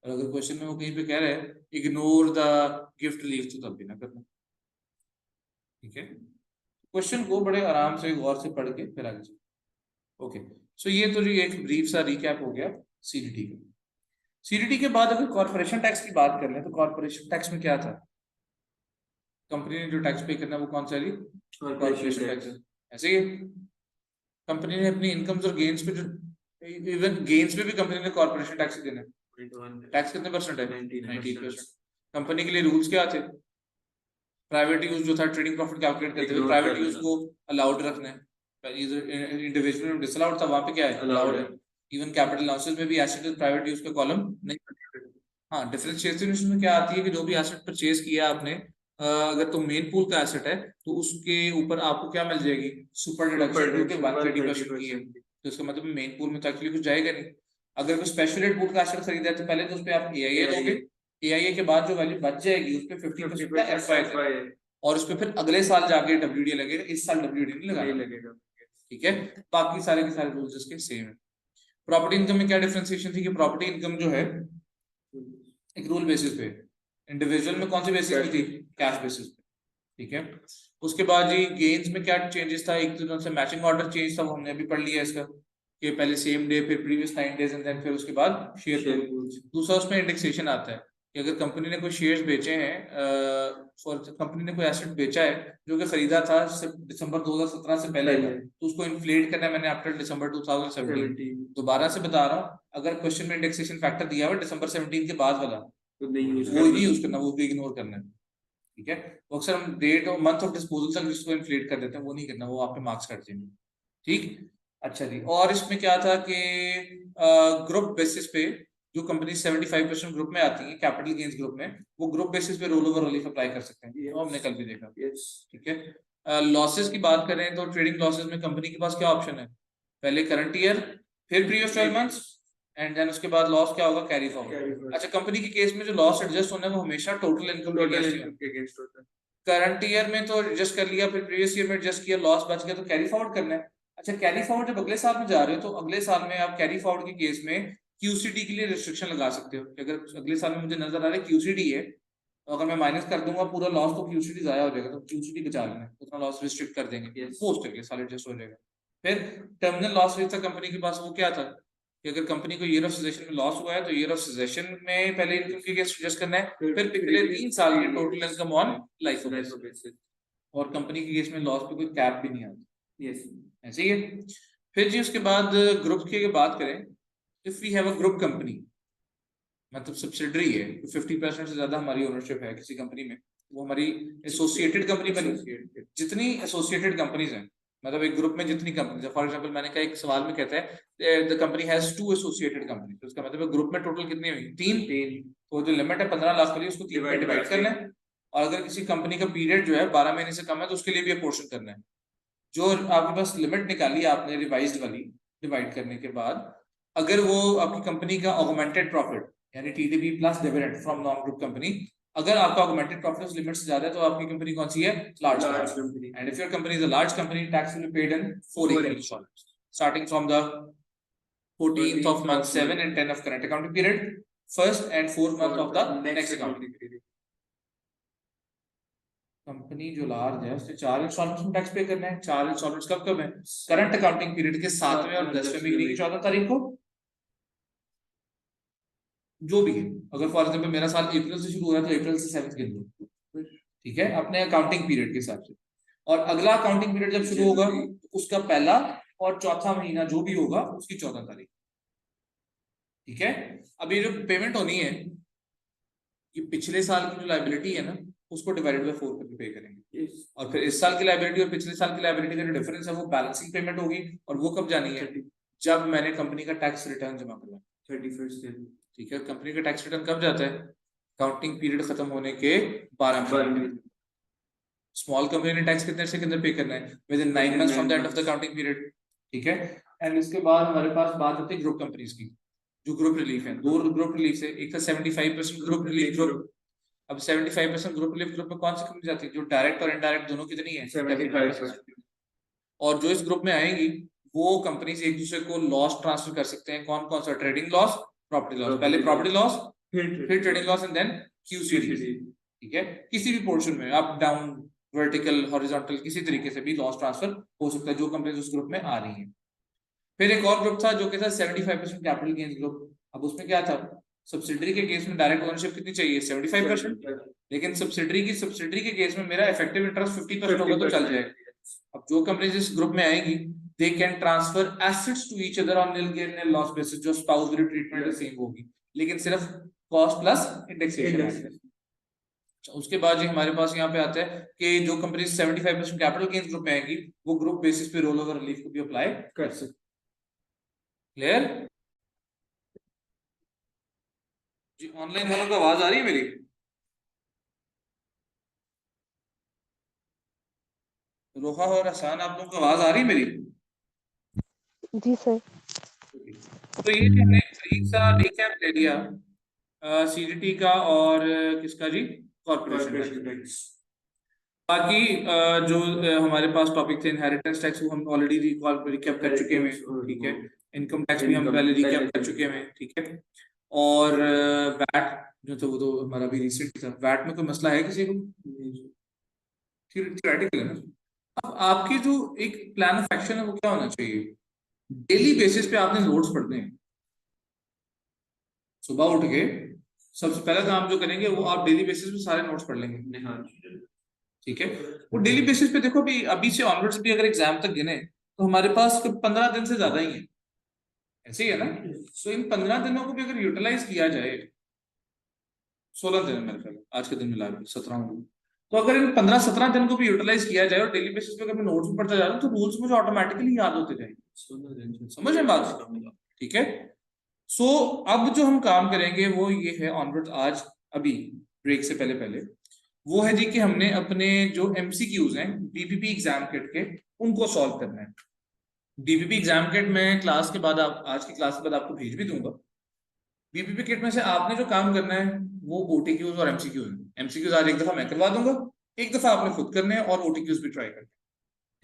और अगर क्वेश्चन में वो कहीं पे कह रहा है इग्नोर द गिफ्ट रिलीफ, तो तब भी ना करना। ठीक है, क्वेश्चन को बड़े आराम से गौर से पढ़ के फिर आगे चलो। ओके, सो ये तो जी एक ब्रीफ सा रिकैप हो गया सीडीटी का। सीडीटी के बाद अगर कॉर्पोरेशन टैक्स की बात कर लें, तो कॉर्पोरेशन टैक्स में क्या था, कंपनी ने जो टैक्स पे करना वो कौन सा है, कॉर्पोरेशन टैक्स। ऐसे ही कंपनी ने अपनी इनकम्स और गेन्स पे जो, इवन गेन्स पे भी कंपनी ने कॉर्पोरेशन टैक्स देना है। टैक्स कितने परसेंट है, 19%। कंपनी के लिए रूल्स क्या थे, प्राइवेट यूज जो था ट्रेडिंग प्रॉफिट कैलकुलेट करते हुए प्राइवेट यूज को अलाउड रखना है, इंडिविजुअल में डिसअलाउड था, वहां पे क्या है, अलाउड है। इवन कैपिटल लॉसेस में भी एसेट प्राइवेट यूज का कॉलम नहीं। हाँ, डिफरेंशिएशन में क्या आती है कि जो भी एसेट परचेज किया आपने, अगर तो मेन पूल का एसेट है तो उसके ऊपर आपको क्या मिल जाएगी, सुपर डिडक्शन, क्योंकि 130% की है, तो इसका मतलब मेन पूल में तो एक्चुअली कुछ जाएगा नहीं। अगर कोई स्पेशल पूल का एसेट खरीदा है तो पहले तो उस पर आप एआईए दोगे, एआईए के बाद जो वैल्यू बच जाएगी उस पर 50% का एफवाई, और उस पर फिर अगले साल जाके डब्ल्यूडी लगेगा, इस साल डब्ल्यूडी नहीं लगेगा। ठीक है, बाकी सारे के सारे रूल्स इसके सेम है। प्रॉपर्टी इनकम में क्या डिफरेंशिएशन थी कि प्रॉपर्टी इनकम जो है एक रूल बेसिस पे, इंडिविजुअल में कौन सी बेसिस पे थी, कैश बेसिस पे। ठीक है, उसके बाद जी गेन्स में क्या चेंजेस था, एक तो से मैचिंग ऑर्डर चेंज था, वो हमने अभी पढ़ लिया इसका, कि पहले सेम डे फिर प्रीवियस 9 डेज एंड देन फिर उसके बाद शेयर पूल। दूसरा उसमें इंडेक्सेशन आता है कि अगर कंपनी ने कोई शेयर्स बेचे हैं, फॉर कंपनी ने कोई एसेट बेचा है जो कि खरीदा था दिसंबर 2017 से पहले, तो उसको इन्फ्लेट करना है मैंने आफ्टर दिसंबर 2017। दोबारा से बता रहा हूँ, अगर क्वेश्चन में इंडेक्सेशन फैक्टर दिया हुआ दिसंबर 17 के बाद वाला, तो वो ही यूज करना, वो भी इग्नोर करना है। ठीक है, तो अक्सर हम डेट और मंथ ऑफ डिस्पोजल तक जिसको इन्फ्लेट कर देते हैं, वो नहीं करना, वो आपके मार्क्स कट जाएंगे। ठीक, अच्छा जी। और इसमें क्या था कि ग्रुप बेसिस पे जो कंपनी 75% ग्रुप में आती है, कैपिटल गेन्स ग्रुप में, वो ग्रुप बेसिस पे रोल ओवर रिलीफ अप्लाई कर सकते हैं, तो हमने कल भी देखा। ठीक है, लॉसेस की बात करें तो ट्रेडिंग लॉसेस में कंपनी के पास क्या ऑप्शन है, पहले करंट ईयर, फिर प्रीवियस 12 मंथ्स, एंड देन उसके बाद लॉस क्या होगा, कैरी फॉरवर्ड। अच्छा, कंपनी के केस में जो लॉस एडजस्ट होना है वो हमेशा टोटल इनकम के अगेंस्ट होता है। करंट ईयर में तो एडजस्ट कर लिया, फिर प्रीवियस ईयर में एडजस्ट किया, लॉस बच गया तो कैरी फॉरवर्ड करना है। अच्छा, कैरी फॉरवर्ड जब अगले साल में जा रहे हो तो अगले साल में आप कैरी फॉरवर्ड के केस में क्यूसीडी के लिए रिस्ट्रिक्शन लगा सकते हो कि अगर अगले साल में मुझे नजर आ रहा है क्यूसीडी है, तो अगर मैं माइनस कर दूंगा पूरा लॉस तो क्यूसीडी जाया हो जाएगा, तो क्यूसीडी बचा लेना, उतना लॉस रिस्ट्रिक्ट कर देंगे, पोस्ट अगले साल एडजस्ट हो जाएगा। फिर टर्मिनल लॉस रेट था कंपनी के पास, वो क्या था कि अगर कंपनी को ईयर ऑफ सिजेशन में लॉस हुआ है तो ईयर ऑफ सिजेशन में पहले इनकम के केस एडजस्ट करना है, फिर पिछले 3 साल की total income on life basis, और कंपनी के केस में लॉस पे कोई कैप भी नहीं आता। यस, ऐसे ही है। फिर जी उसके बाद ग्रुप की बात करें, if we have a group company, मतलब सब्सिडरी है, 50% से ज्यादा हमारी ओनरशिप है किसी कंपनी में, वो हमारी एसोसिएटेड कंपनी बनी। जितनी एसोसिएटेड कंपनीज हैं, मतलब एक ग्रुप में जितनी कंपनी, फॉर एग्जांपल मैंने कहा एक सवाल में कहता है the company has 2 associated company, तो उसका मतलब ग्रुप में टोटल कितनी हुई, 3। तो जो लिमिट है 15 लाख के लिए, उसको 3 में डिवाइड करना है, और अगर किसी कंपनी का पीरियड जो है 12 महीने से कम है तो उसके लिए भी अपोर्शन करना है। जो आपके पास लिमिट निकाली आपने रिवाइज्ड वाली, डिवाइड करने के बाद अगर वो आपकी कंपनी का ऑगमेंटेड प्रॉफिट यानी TDP plus dividend from non group company, अगर आपका ऑगमेंटेड प्रॉफिट उस लिमिट से ज्यादा है तो आपकी कंपनी कौन सी है? Large company. And if your company is a large company, tax will be paid in 4 installments starting from the 14th of month 7 and 10 of current accounting period, first and fourth month of the next accounting period. Company जो लार्ज है उससे 4 इंस्टॉलमेंट्स में टैक्स पे करना है। 4 इंस्टॉलमेंट्स कब कब है? करंट अकाउंटिंग पीरियड के 7वें और 10वें महीने की 14 तारीख को, जो भी है। अगर फॉर एग्जांपल मेरा साल अप्रैल से शुरू हो रहा है तो अप्रैल से 7th गिन लो, ठीक है, अपने अकाउंटिंग पीरियड के हिसाब से। और अगला अकाउंटिंग पीरियड जब शुरू होगा उसका पहला और चौथा महीना जो भी होगा उसकी 14 तारीख, ठीक है। अब ये जो पेमेंट होनी है, ये पिछले साल की जो लायबिलिटी है ना उसको डिवाइडेड बाय 4 करके पे करेंगे, और फिर इस साल की लायबिलिटी और पिछले साल की लायबिलिटी का जो डिफरेंस है वो बैलेंसिंग पेमेंट होगी। और वो कब जानी है? जब मैंने कंपनी का टैक्स रिटर्न जमा करवाया 31st दिन, ठीक है। कंपनी का टैक्स रिटर्न कब जाता है? अकाउंटिंग पीरियड खत्म होने के 12 महीने। स्मॉल कंपनी ने टैक्स कितने से कितने पे करना है? With in 9 months from the end of the accounting period, ठीक है। एंड इसके बाद हमारे पास बात होती है ग्रुप कंपनीज की, जो ग्रुप रिलीफ है। दो ग्रुप रिलीफ है, एक था 75% ग्रुप रिलीफ ग्रुप। अब 75% ग्रुप रिलीफ ग्रुप में कौन सी कंपनी जाती है? जो डायरेक्ट और इनडायरेक्ट दोनों कितनी है? 75%। और जो इस ग्रुप में आएंगी वो कंपनीज एक दूसरे को लॉस ट्रांसफर कर सकते हैं। कौन कौन सा? Trading loss, property loss. पहले प्रॉपर्टी लॉस, फिर trading loss and then QCD, ठीक है। किसी भी पोर्शन में अप डाउन वर्टिकल हॉरिजॉन्टल किसी तरीके से भी लॉस ट्रांसफर हो सकता है जो कंपनीज उस ग्रुप में आ रही हैं। फिर एक और ग्रुप था जो कि था 75% कैपिटल गेन्स ग्रुप। अब उसमें क्या था? सब्सिडरी के केस में डायरेक्ट ओनरशिप कितनी चाहिए? 75%। लेकिन सब्सिडरी के केस में मेरा इफेक्टिव इंटरेस्ट 50% होगा तो चल जाएगा। अब जो कंपनीज इस ग्रुप में आएंगी they can transfer assets to each other on nil gain nil loss basis, जो स्पाउस वाली ट्रीटमेंट सेम होगी, लेकिन सिर्फ कॉस्ट प्लस इंडेक्सेशन। उसके बाद जो हमारे पास यहाँ पे आता है कि जो कंपनी 75% कैपिटल गेन्स ग्रुप में आएगी वो ग्रुप बेसिस पे रोल ओवर रिलीफ को भी अप्लाई कर सकते। क्लियर जी? ऑनलाइन वालों को आवाज आ रही है मेरी? रोहा और हसान, आप लोगों को आवाज आ रही है मेरी? जी सर। तो ये हमने एक सा रिकैप ले लिया सीडीटी का और किसका जी? Corporation tax. बाकी जो हमारे पास टॉपिक थे इनहेरिटेंस टैक्स वो हम ऑलरेडी रिकैप कर चुके हैं, ठीक है। इनकम टैक्स भी हम पहले रिकैप कर चुके हैं, ठीक है। और वैट जो था वो तो हमारा भी रिसेंट था। वैट में कोई मसला है किसी को? थियोरेटिकल है ना। अब आपकी जो एक प्लान ऑफ एक्शन है वो क्या होना चाहिए? डेली बेसिस पे आपने नोट्स पढ़ने हैं। सुबह उठ के सबसे पहला काम जो करेंगे वो आप डेली बेसिस पे सारे नोट्स पढ़ लेंगे, ठीक है। वो डेली बेसिस पे देखो अभी से ऑनवर्ड्स भी अगर एग्जाम तक गिने तो हमारे पास 15 दिन से ज्यादा ही है, ऐसे ही है ना। सो इन 15 दिनों को भी अगर यूटिलाइज किया जाए, 16 दिन मेरे ख्याल आज के दिन मिला 17, तो अगर इन 15-17 दिन को भी यूटिलाइज किया जाए और डेली बेसिस पे अगर मैं नोट्स भी पढ़ता जा रहा हूँ तो रूल्स मुझे ऑटोमेटिकली याद होते जाएंगे। समझ में बात? ठीक है। सो अब जो हम काम करेंगे वो ये है ऑनवर्ड आज, अभी ब्रेक से पहले पहले, वो है जी कि हमने अपने जो एमसीक्यूज हैं बीपीपी एग्जाम किट के उनको सॉल्व करना है। बीपीपी एग्जाम किट में क्लास के बाद आज की क्लास के बाद आपको भेज भी दूंगा। बीपीपी किट में से आपने जो काम करना है वो ओटीक्यूज और एमसीक्यूज है। एमसीक्यूज आज एक दफा मैं करवा दूंगा, एक दफा आपने खुद करने हैं और ओटीक्यूज भी ट्राई करना है,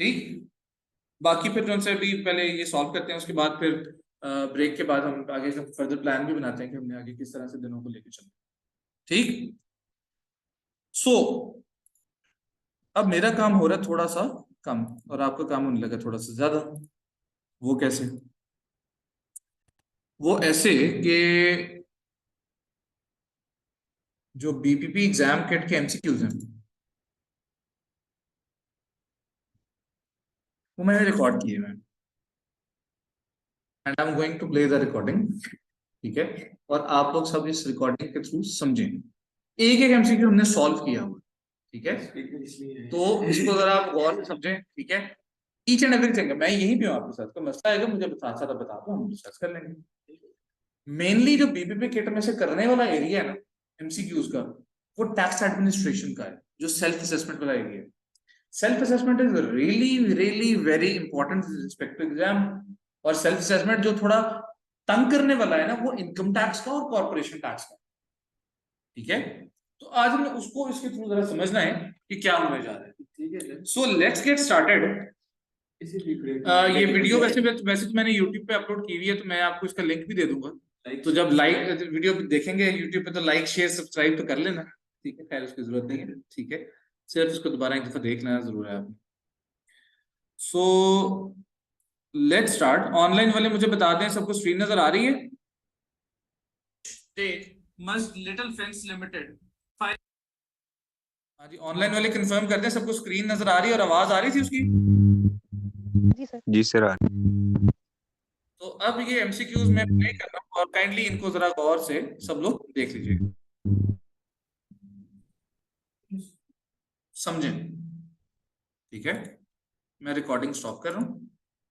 ठीक। बाकी फिर जो उनसे भी पहले ये सॉल्व करते हैं, उसके बाद फिर ब्रेक के बाद हम आगे का फर्दर प्लान भी बनाते हैं कि हमने आगे किस तरह से दिनों को लेकर चलना, ठीक। सो अब मेरा काम हो रहा है थोड़ा सा कम और आपका काम होने लगा थोड़ा सा ज्यादा। वो कैसे? वो ऐसे कि जो बीपीपी एग्जाम किट के एमसीक्यूज हैं वो मैंने रिकॉर्ड किए हैं and I am going to play the recording, ठीक है। और आप लोग सब इस रिकॉर्डिंग के थ्रू समझें एक एक एमसीक्यू हमने सॉल्व किया हुआ, ठीक है। तो इसको अगर आप गौर से समझें, ठीक है। ईच एंड एवरीथिंग मैं यहीं पे हूँ आपके साथ, कोई मसला आएगा मुझे बता दो, हम डिस्कस कर लेंगे। मेनली जो बीपीपी किट में से करने वाला एरिया है ना एमसीक्यूज का, वो टैक्स एडमिनिस्ट्रेशन का है, जो सेल्फ असेसमेंट वाला एरिया है। Self assessment is really really very important respect to exam. और सेल्फ असेसमेंट जो थोड़ा तंग करने वाला है ना वो इनकम टैक्स का और कॉर्पोरेशन टैक्स का, ठीक है। तो आज हमें उसको इसके थ्रू जरा समझना है कि क्या होने जा रहा है, ठीक है। So let's get started. ये वीडियो वैसे वैसे तो मैंने YouTube पे अपलोड की हुई है, तो मैं आपको इसका लिंक भी दे दूंगा। तो जब लाइक वीडियो देखेंगे YouTube पे तो लाइक शेयर सब्सक्राइब तो कर लेना, ठीक है। खैर उसकी जरूरत नहीं है, ठीक है। सिर्फ इसको दोबारा एक दफा देख लेना जरूर है आपने। So let's start. ऑनलाइन वाले मुझे बता दें सबको स्क्रीन नजर आ रही है? Must little friends limited. हाँ जी, ऑनलाइन वाले कंफर्म कर दें सबको स्क्रीन नजर आ रही है और आवाज आ रही थी उसकी? जी सर। जी सर। तो अब ये एमसीक्यूज में प्ले कर रहा हूँ और काइंडली इनको जरा गौर से सब लोग देख लीजिए, समझें, ठीक है। मैं रिकॉर्डिंग स्टॉप कर रहा हूँ।